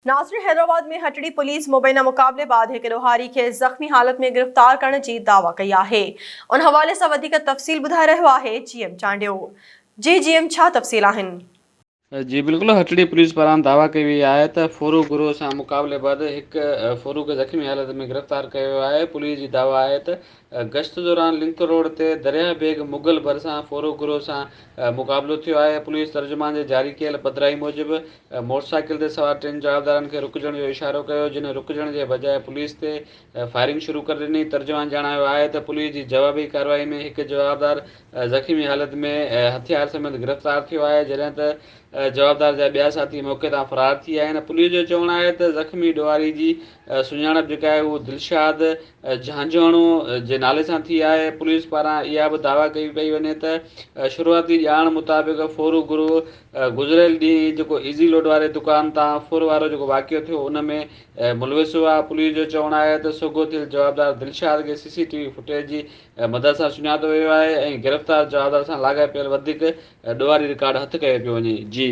नाज़रीन, हैदराबाद में हटड़ी पुलिस मुबैना मुक़ाबले बाद हिक ॾोहारी खे ज़ख़्मी हालत में गिरफ़्तार करण जी दावा कई आहे। उन हवाले सां वधीक तफ़सील ॿुधाए रहियो आहे जीएम चांडियो। जी जीएम, छा तफ़सील आहिनि? जी बिल्कुल, हटड़ी पुलिस पारां दावा कई वई आहे त फोरू गुरोह सां मुक़ाबले बैदि हिकु फोरू खे ज़ख़्मी हालत में गिरफ़्तार कयो वियो आहे। पुलिस जी दावा आहे त गश्त दौरान लिंक रोड ते दरिया बेग मुगल भरिसां फोरू गुरोह सां मुक़ाबिलो थियो आहे। पुलिस तर्जुमान जे जारी कयल पधिराई मूजिबि मोटरसाइकिल ते सवार टिनि जवाबदारनि खे रुकजण जो इशारो कयो, जिन रुकजण जे बजाए पुलिस ते फायरिंग शुरू करे ॾिनी। तर्जुमान जणायो आहे त पुलिस जी जवाबी कार्रवाई में हिकु जवाबदार ज़ख़्मी हालत में हथियार समेत गिरफ़्तार थियो आहे, जॾहिं त जवाबदार जा ॿिया साथी मौक़े तां फ़रार थी विया आहिनि। पुलिस जो चवणु आहे त ज़ख़्मी ॾोहारी जी सुञाणप जेका आहे उहा दिलशाद झांझाणू जे नाले सां थी आहे। पुलिस पारां इहा बि दावा कई पई वञे त शुरूआती ॼाण मुताबिक़ फोरू गुरोह गुज़िरियल ॾींहुं जेको ईज़ी लोड वारे दुकान तां फुर वारो जेको वाक़ियो थियो उन में मुलविस हुआ। पुलिस जो चवणु आहे त सोघो थियल जवाबदार दिलशाद खे CCTV फुटेज जी मदद सां सुञातो वियो आहे ऐं गिरफ़्तार जवाबदार सां लाॻापियल वधीक ॾोहारी रिकॉर्ड हथु कयो पियो वञे। जी।